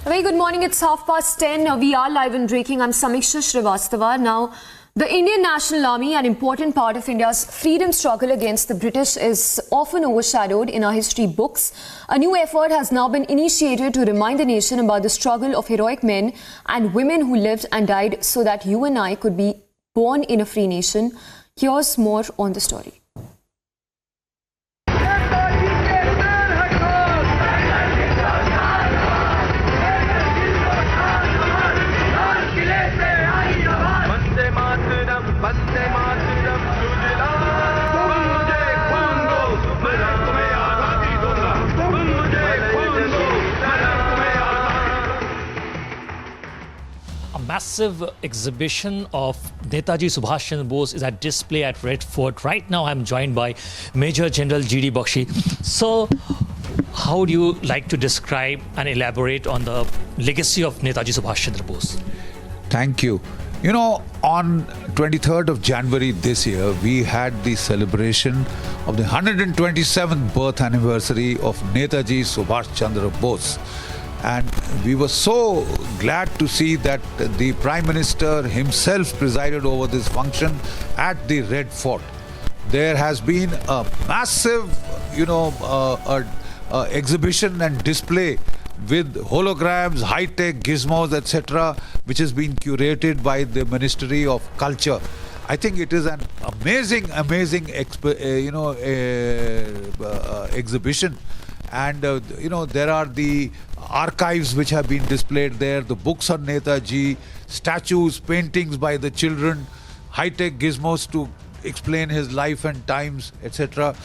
A very good morning. It's 10:30. We are live and breaking. I'm Samiksha Srivastava. Now, the Indian National Army, an important part of India's freedom struggle against the British, is often overshadowed in our history books. A new effort has now been initiated to remind the nation about the struggle of heroic men and women who lived and died so that you and I could be born in a free nation. Here's more on the story. A massive exhibition of Netaji Subhash Chandra Bose is at display at Red Fort. Right now I'm joined by Major General G.D. Bakshi. So, how would you like to describe and elaborate on the legacy of Netaji Subhash Chandra Bose? Thank you. You know, on 23rd of January this year, we had the celebration of the 127th birth anniversary of Netaji Subhash Chandra Bose. And we were so glad to see that the Prime Minister himself presided over this function at the Red Fort. There has been a massive, exhibition and display with holograms, high-tech gizmos, etc., which has been curated by the Ministry of Culture. I think it is an amazing exhibition. And, there are the archives which have been displayed there, the books on Netaji, statues, paintings by the children, high-tech gizmos to explain his life and times, etc.,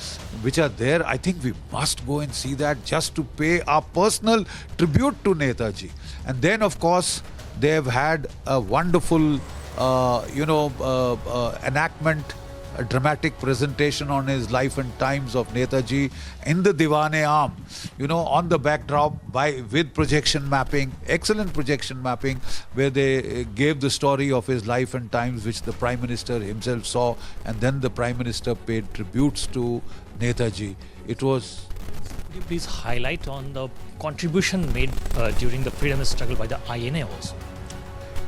which are there. I think we must go and see that just to pay our personal tribute to Netaji. And then, of course, they have had a wonderful, enactment, a dramatic presentation on his life and times of Netaji in the Diwan-e-Aam, on the backdrop with projection mapping, excellent projection mapping, where they gave the story of his life and times, which the Prime Minister himself saw, and then the Prime Minister paid tributes to Netaji. It was... Could you please highlight on the contribution made during the freedom struggle by the INA also?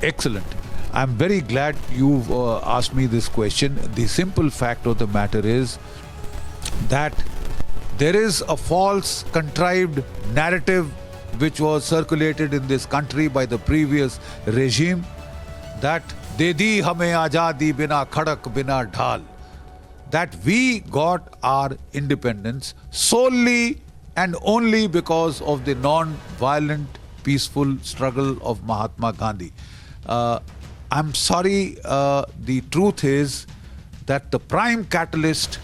Excellent. I'm very glad you've asked me this question. The simple fact of the matter is that there is a false, contrived narrative which was circulated in this country by the previous regime that "De di hame azadi bina khadak bina dhal," that we got our independence solely and only because of the non-violent, peaceful struggle of Mahatma Gandhi. I'm sorry, the truth is that the prime catalyst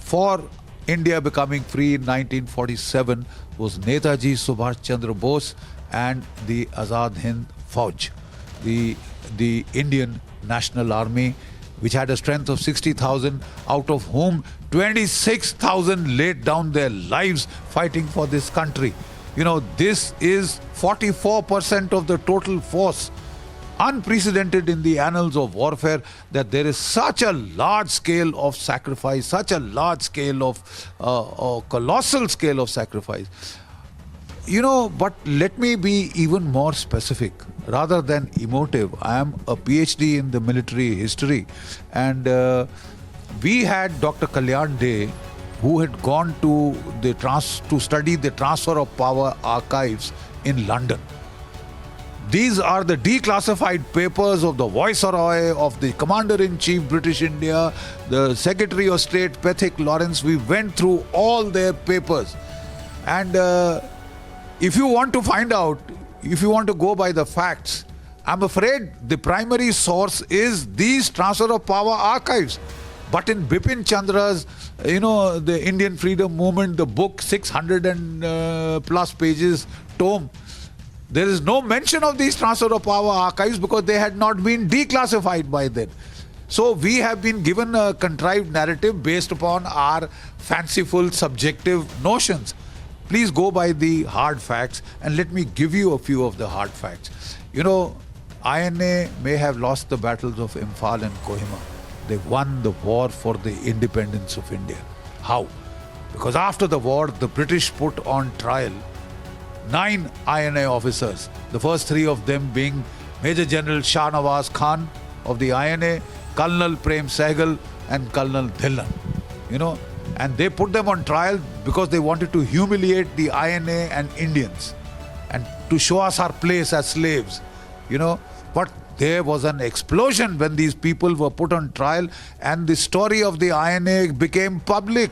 for India becoming free in 1947 was Netaji Subhash Chandra Bose and the Azad Hind Fauj, the Indian National Army, which had a strength of 60,000, out of whom 26,000 laid down their lives fighting for this country. This is 44% of the total force. Unprecedented in the annals of warfare that there is such a large scale of sacrifice, such a large scale of colossal scale of sacrifice. But let me be even more specific rather than emotive. I am a PhD in the military history, and we had Dr. Kalyan Dey, who had gone to study the transfer of power archives in London. These are the declassified papers of the Viceroy, of the Commander-in-Chief British India, the Secretary of State Pethick Lawrence. We went through all their papers. And if you want to find out, if you want to go by the facts, I'm afraid the primary source is these transfer of power archives. But in Bipin Chandra's, the Indian Freedom Movement, the book, 600 and plus pages tome, there is no mention of these transfer of power archives because they had not been declassified by then. So we have been given a contrived narrative based upon our fanciful, subjective notions. Please go by the hard facts, and let me give you a few of the hard facts. INA may have lost the battles of Imphal and Kohima. They won the war for the independence of India. How? Because after the war, the British put on trial 9 INA officers. The first 3 of them being Major General Shah Nawaz Khan of the INA, Colonel Prem Sehgal and Colonel Dhillon. And they put them on trial because they wanted to humiliate the INA and Indians and to show us our place as slaves. But there was an explosion when these people were put on trial, and the story of the INA became public.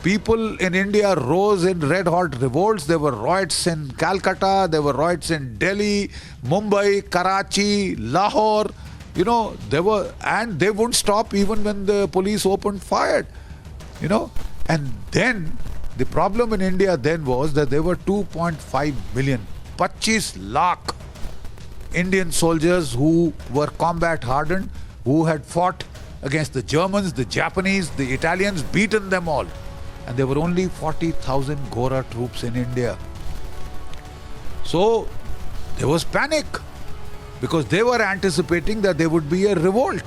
People in India rose in red-hot revolts. There were riots in Calcutta, there were riots in Delhi, Mumbai, Karachi, Lahore. And they wouldn't stop even when the police opened fire. And then the problem in India then was that there were 2.5 million, 25 lakh Indian soldiers who were combat hardened, who had fought against the Germans, the Japanese, the Italians, beaten them all. And there were only 40,000 Gora troops in India. So there was panic because they were anticipating that there would be a revolt.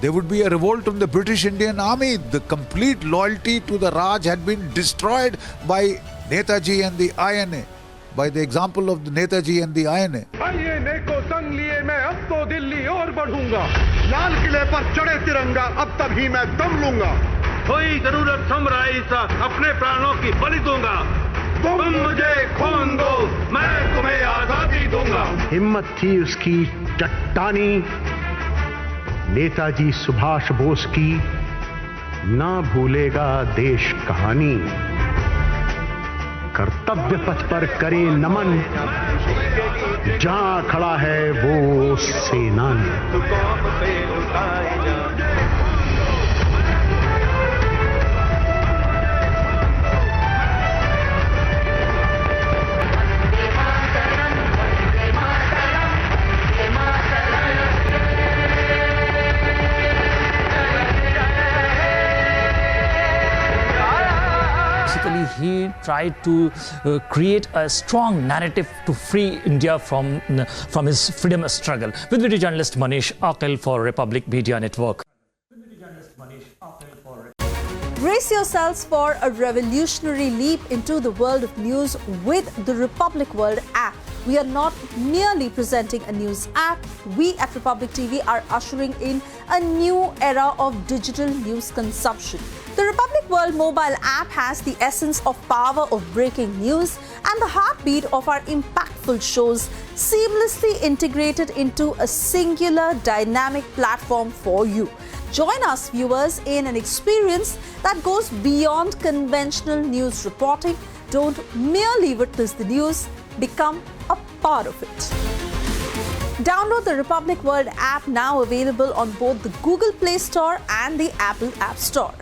There would be a revolt from the British Indian Army. The complete loyalty to the Raj had been destroyed by Netaji and the INA, by the example of the Netaji and the INA. INA को संग लिए मैं अब तो दिल्ली और बढ़ूंगा, लाल किले पर चढ़े तिरंगा अब तभी मैं दम लूंगा, कोई जरूरत समराई सा अपने प्राणों की बलि दूंगा, तुम मुझे खून दो मैं तुम्हें आजादी दूंगा। हिम्मत थी उसकी चट्टानी, नेताजी सुभाष बोस की ना भूलेगा देश कहानी, कर्तव्य पथ पर करे नमन, जहां खड़ा है वो सेनानी। He tried to create a strong narrative to free India from his freedom struggle. With video journalist Manish Aqil for Republic Media Network. Brace yourselves for a revolutionary leap into the world of news with the Republic World app. We are not merely presenting a news app. We at Republic TV are ushering in a new era of digital news consumption. The Republic World mobile app has the essence of power of breaking news and the heartbeat of our impactful shows seamlessly integrated into a singular dynamic platform for you. Join us, viewers, in an experience that goes beyond conventional news reporting. Don't merely witness the news, become a part of it. Download the Republic World app, now available on both the Google Play Store and the Apple App Store.